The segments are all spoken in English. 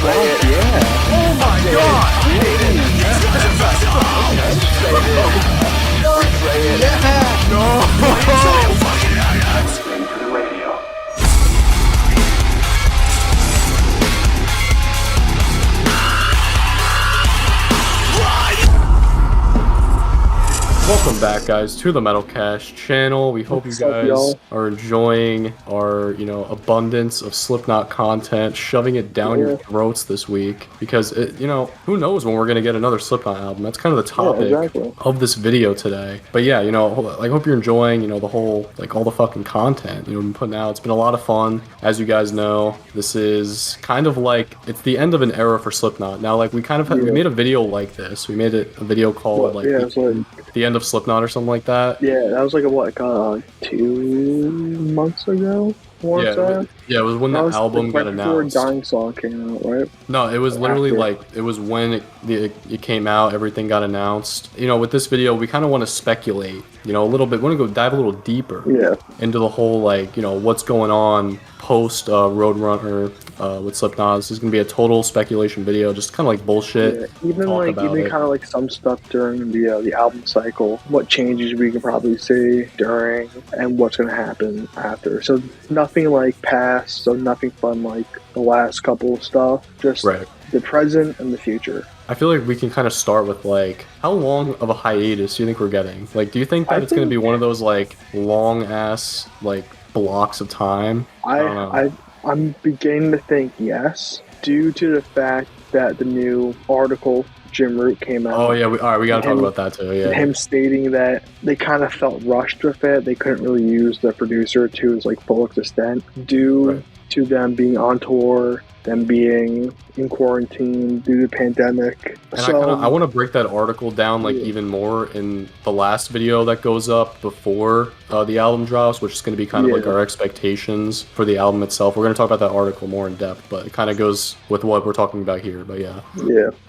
Oh my god! Welcome back, guys, to the Metalcast channel. We hope you guys are enjoying our, abundance of Slipknot content, shoving it down your throats this week. Because, who knows when we're going to get another Slipknot album. That's kind of the topic of this video today. But yeah, I hope you're enjoying, the whole, all the fucking content, we've been putting out. It's been a lot of fun. As you guys know, this is kind of it's the end of an era for Slipknot. Now, we kind of we made a video like this. We made a video called, the end of Slipknot or something like that. Yeah, that was 2 months ago. Yeah, it was when the album got announced. Before Dying Song came out, right? No, it was literally it was when it came out, everything got announced. With this video, we kind of want to speculate, a little bit. We want to go dive a little deeper into the whole, what's going on post Roadrunner with Slipknot. This is going to be a total speculation video, just kind of bullshit. Yeah, even kind of some stuff during the album cycle, what changes we can probably see during, and what's going to happen after. So nothing past, so nothing fun the last couple of stuff, just the present and the future. I feel like we can kind of start with how long of a hiatus do you think we're getting? Do you think that it's going to be one of those long ass blocks of time? I'm beginning to think yes, due to the fact that the new article Jim Root came out. Oh yeah, we got to talk about that too. Yeah, him stating that they kind of felt rushed with it. They couldn't really use the producer to his full extent due to them being on tour, them being in quarantine due to the pandemic. And I want to break that article down even more in the last video that goes up before the album drops, which is going to be kind of our expectations for the album itself. We're going to talk about that article more in depth, but it kind of goes with what we're talking about here. But yeah,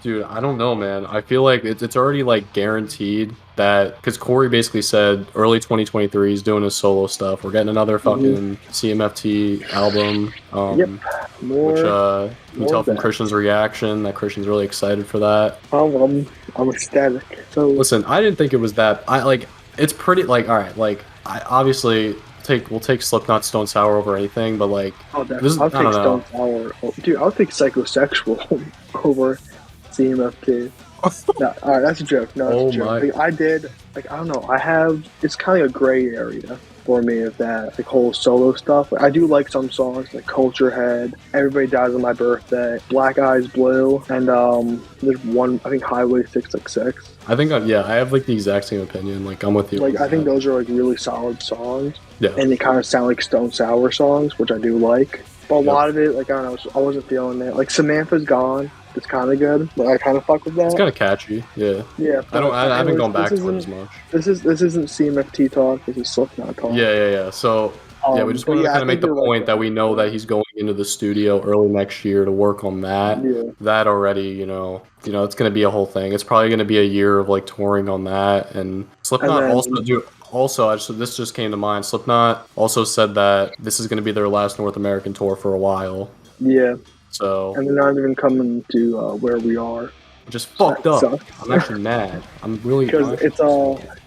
dude, I don't know, man. I feel like it's already guaranteed that, because Corey basically said early 2023 he's doing his solo stuff. We're getting another fucking CMFT album. Which you can tell from Christian's reaction that Christian's really excited for that. I'm ecstatic. So listen, I didn't think it was that. It's pretty I obviously we'll take Slipknot Stone Sour over anything, but I'll take Stone Sour. Dude, I'll take Psychosexual over CMFT. No, alright, that's a joke. No, that's a joke. I did, I don't know, it's kind of a gray area for me of that, whole solo stuff. I do like some songs, Culture Head, Everybody Dies on My Birthday, Black Eyes Blue, and there's one, I think Highway 666. I think, I have the exact same opinion, I'm with you. I think those are really solid songs, yeah, and they kind of sound like Stone Sour songs, which I do like. But a lot of it, I don't know, I wasn't feeling it. Samantha's Gone. It's kind of good, but I kind of fuck with that. It's kind of catchy, yeah. Yeah. I haven't gone back to it as much. This isn't CMFT talk. This is Slipknot talk. Yeah. So we just wanted to kind of make the point that we know that he's going into the studio early next year to work on that. Yeah. That already, it's going to be a whole thing. It's probably going to be a year of touring on that, and Slipknot this just came to mind. Slipknot also said that this is going to be their last North American tour for a while. Yeah. So, and they're not even coming to where we are. Just fucked up. Sucks. I'm actually mad. I'm really because it's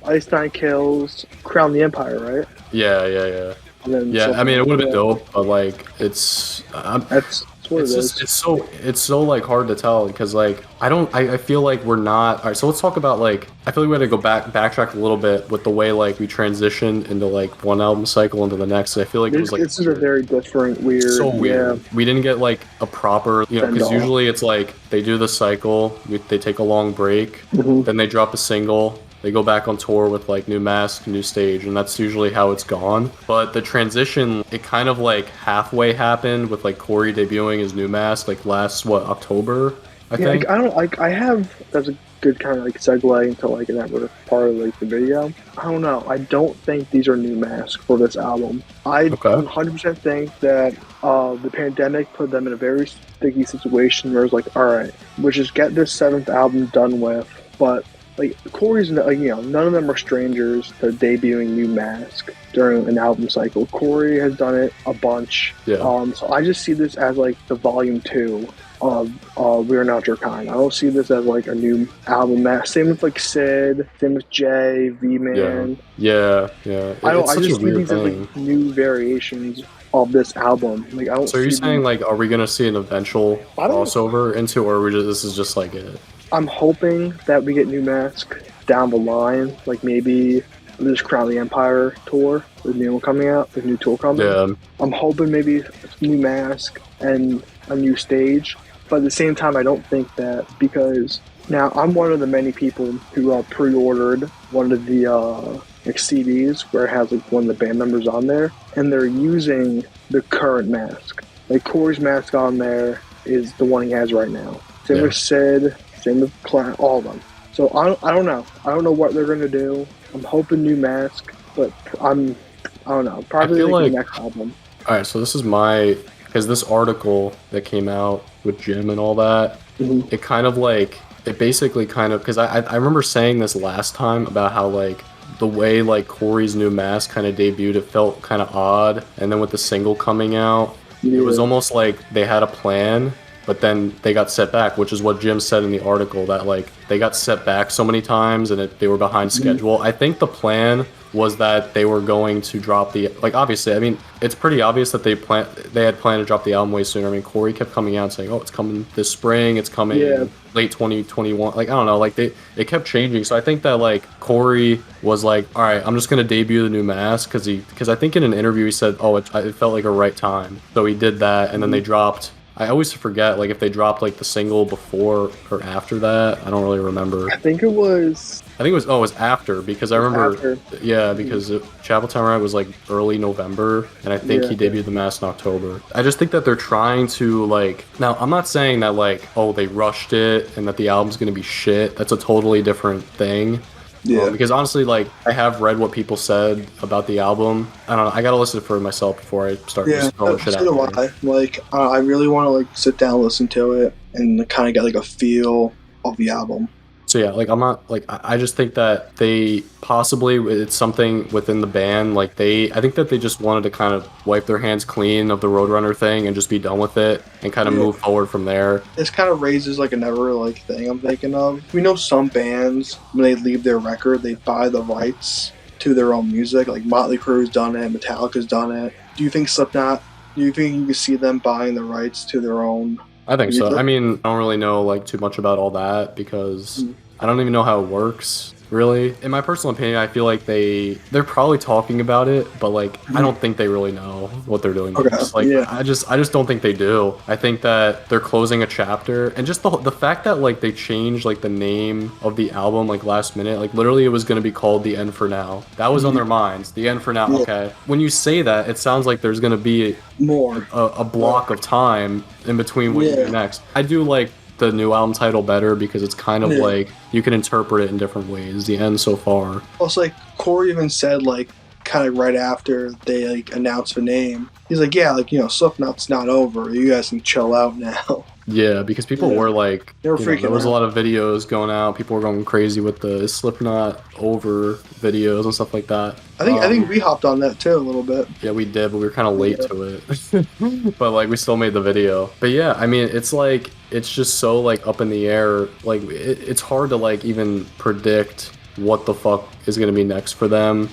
Ice Nine Kills, Crown the Empire, right? Yeah. I mean, it would have been dope, but it's so hard to tell because I feel like we're not. All right, so let's talk about I feel like we had to go backtrack a little bit with the way we transitioned into one album cycle into the next. I feel like this is a very different, weird. So weird. Yeah. We didn't get a proper, because usually it's they do the cycle, they take a long break, then they drop a single. They go back on tour with new mask, new stage, and that's usually how it's gone. But the transition, it kind of halfway happened with Corey debuting his new mask last October, I think. I have, that's a good kind of segue into another part of the video. I don't know. I don't think these are new masks for this album. I 100% think that the pandemic put them in a very sticky situation where it's alright, we'll just get this 7th album done with, but Corey's, none of them are strangers to debuting new mask during an album cycle. Corey has done it a bunch. Yeah. So I just see this as the volume 2 We're Not Your Kind. I don't see this as like a new album. Same with like Sid, same with Jay, V-Man. Yeah. I Such a just see weird these as thing. like new variations of this album. Like I don't. So are you saying like, are we gonna see an eventual crossover into, or are we just this is just like it? I'm hoping that we get New Mask down the line. Like maybe this Crown the Empire tour, the new one coming out, the new tour coming. Yeah. I'm hoping maybe New Mask and a new stage. But at the same time, I don't think that, because now I'm one of the many people who pre-ordered one of the like CDs where it has like one of the band members on there, and they're using the current mask. Like Corey's mask on there is the one he has right now. Same with Sid, same with Clown, all of them. So I don't know. I don't know what they're gonna do. I'm hoping New Mask, but I don't know. Probably like the next album. All right, so this is because this article that came out with Jim and all that, it kind of like, it basically kind of, because I remember saying this last time about how like the way like Corey's new mask kind of debuted, it felt kind of odd, and then with the single coming out, it was almost like they had a plan, but then they got set back, which is what Jim said in the article, that like they got set back so many times and they were behind schedule. I think the plan was that they were going to drop the, like, obviously, I mean, it's pretty obvious that they had planned to drop the album way sooner. I mean, Corey kept coming out saying, oh, it's coming this spring, it's coming late 2021. Like, I don't know, like they kept changing. So I think that like Corey was like, all right, I'm just going to debut the new mask, because I think in an interview he said, oh, it felt like a right time. So he did that, and then they dropped, I always forget, like, if they dropped, like, the single before or after that. I don't really remember. I think it was after, because I remember, because Chapel Town Ride was, like, early November, and I think he debuted the mask in October. I just think that they're trying to, like, now, I'm not saying that, like, oh, they rushed it and that the album's gonna be shit. That's a totally different thing. Yeah. Because honestly, like, I have read what people said about the album. I don't know. I gotta listen for it myself before I start just throwing shit out there. Like, I really want to like sit down, listen to it, and kind of get like a feel of the album. So yeah, like I'm not like I just think that they possibly, it's something within the band, like I think that they just wanted to kind of wipe their hands clean of the Roadrunner thing and just be done with it and kind of move forward from there. This kind of raises like another like thing I'm thinking of. We know some bands, when they leave their record, they buy the rights to their own music. Like Motley Crue's done it, Metallica's done it. Do you think Slipknot? Do you think you can see them buying the rights to their own? I think so. I mean, I don't really know like too much about all that because I don't even know how it works, really. In my personal opinion, I feel like they're probably talking about it, but like I don't think they really know what they're doing. I just don't think they do. I think that they're closing a chapter, and just the fact that like they changed like the name of the album like last minute, like literally it was going to be called The End for Now. That was on their minds. The End for Now. Okay. When you say that, it sounds like there's going to be a block of time in between what you do next. I do like the new album title better because it's kind of like you can interpret it in different ways. The End so far. Also, like Corey even said, like kind of right after they like announced the name, he's like, yeah, like, you know, Slipknot's not over. You guys can chill out now. Yeah, because people were like, there was a lot of videos going out. People were going crazy with the Slipknot over videos and stuff like that. I think we hopped on that too a little bit. Yeah, we did, but we were kind of late to it. But like, we still made the video. But yeah, I mean, it's like, it's just so like up in the air. Like, it's hard to like even predict what the fuck is going to be next for them.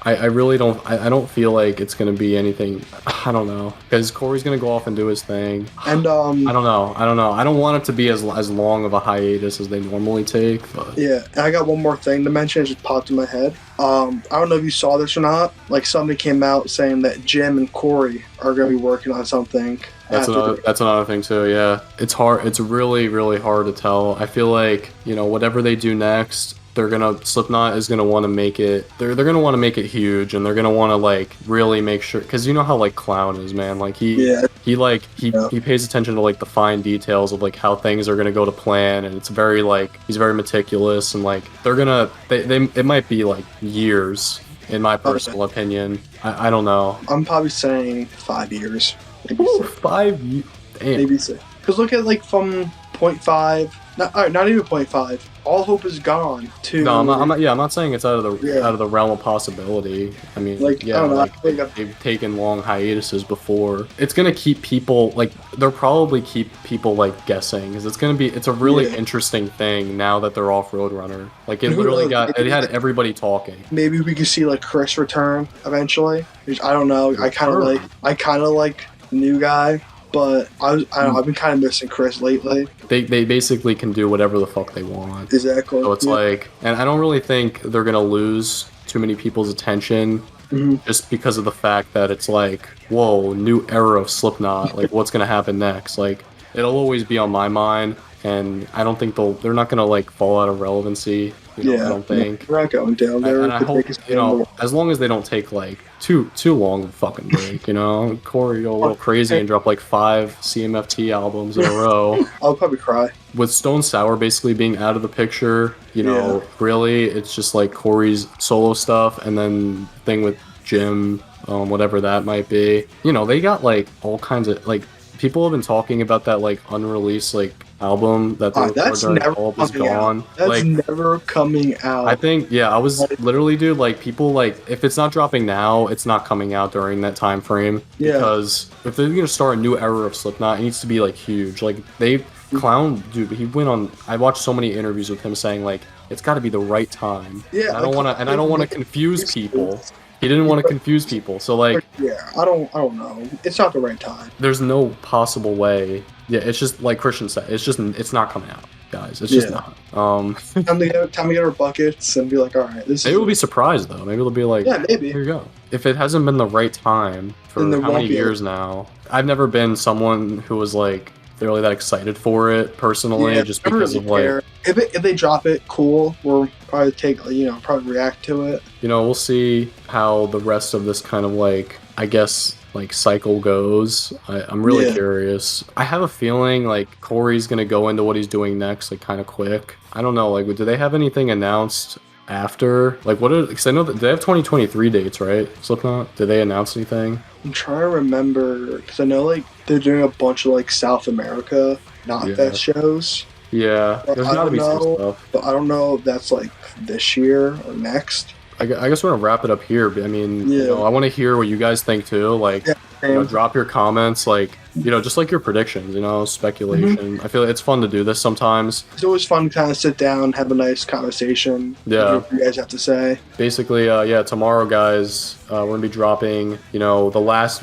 I really don't. I don't feel like it's gonna be anything. I don't know, because Corey's gonna go off and do his thing. And I don't know. I don't want it to be as long of a hiatus as they normally take. But. Yeah, and I got one more thing to mention. It just popped in my head. I don't know if you saw this or not. Like somebody came out saying that Jim and Corey are gonna be working on something. That's another thing too. Yeah, it's hard. It's really, really hard to tell. I feel like, you know, whatever they do next, Slipknot is gonna want to make it. They're gonna want to make it huge, and they're gonna want to like really make sure, because you know how like Clown is, man. Like he pays attention to like the fine details of like how things are gonna go to plan, and it's very like he's very meticulous, and like it might be like years, in my personal opinion. I don't know. I'm probably saying 5 years. Maybe 5 years. Maybe 6. Because look at like from 0.5, not even 0.5. all hope is gone. No, I'm not saying it's out of the realm of possibility. I mean, like, yeah, I don't know, like they've taken long hiatuses before. It's gonna keep people like they'll probably keep people like guessing because it's a really interesting thing now that they're off Roadrunner. Like it literally had everybody talking. Maybe we could see like Chris return eventually. I don't know. I kind of like the new guy. But I've been kind of missing Chris lately. They basically can do whatever the fuck they want. Exactly. So it's like, and I don't really think they're gonna lose too many people's attention just because of the fact that it's like, whoa, new era of Slipknot. Like, what's gonna happen next? Like, it'll always be on my mind, and I don't think they're not gonna like fall out of relevancy. You know, I don't think. We're not going down there. And I hope, as long as they don't take like too long of a fucking break, Corey go a little crazy and drop like 5 CMFT albums in a row. I'll probably cry. With Stone Sour basically being out of the picture, really, it's just like Corey's solo stuff and then thing with Jim, whatever that might be. They got like all kinds of like people have been talking about that like unreleased like album that that's never is gone. That's never coming out. I think I was literally, dude, like people like if it's not dropping now, it's not coming out during that time frame. Yeah. Because if they're gonna start a new era of Slipknot, it needs to be like huge. Like Clown, dude, he went on. I watched so many interviews with him saying like it's got to be the right time. Yeah. And I don't want to confuse people. He didn't want to confuse people, so like. Yeah, I don't know. It's not the right time. There's no possible way. Yeah, it's just like Christian said. It's not coming out, guys. It's just not. Time to get our buckets and be like, all right. Maybe we'll be surprised though. Maybe they'll be like, yeah, maybe. Here you go. If it hasn't been the right time for how many years now, I've never been someone who was like really that excited for it personally, just because of like. If they drop it, cool. We'll probably probably react to it. We'll see how the rest of this kind of like, I guess, like cycle goes. I'm really curious. I have a feeling like Corey's gonna go into what he's doing next, like kind of quick. I don't know. Like, do they have anything announced after? Like, because I know that they have 2023 dates, right? Slipknot. Did they announce anything? I'm trying to remember because I know like they're doing a bunch of like South America Knotfest shows. Yeah, there's gotta be some stuff. But I don't know if that's like this year or next. I guess we're gonna wrap it up here. But I mean, I want to hear what you guys think too. Like, drop your comments. Like, just like your predictions. Speculation. I feel like it's fun to do this sometimes. It's always fun to kind of sit down, have a nice conversation. Yeah. What you guys have to say. Basically, tomorrow, guys, we're gonna be dropping, the last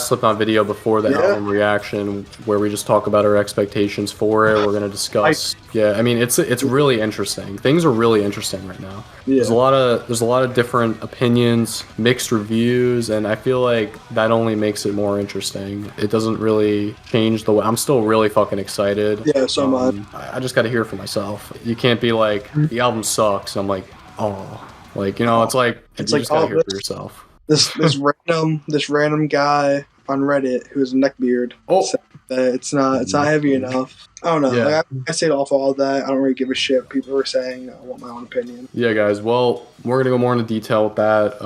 Slipknot video before the album reaction, where we just talk about our expectations for it. We're gonna discuss. I mean, it's really interesting. Things are really interesting right now. Yeah. There's a lot of different opinions, mixed reviews, and I feel like that only makes it more interesting. It doesn't really change the way. I'm still really fucking excited. Yeah, so much. I just got to hear it for myself. You can't be like, the album sucks. I'm like, oh, like, it's like you just gotta hear it for yourself. This random guy on Reddit who has a neckbeard said that it's not heavy enough. I don't know. Like, I say off all that. I don't really give a shit. People are saying I want my own opinion. Yeah, guys. Well, we're gonna go more into detail with that,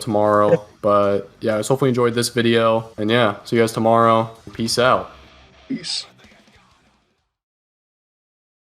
tomorrow. But yeah, I just hopefully enjoyed this video. And yeah, see you guys tomorrow. Peace out. Peace.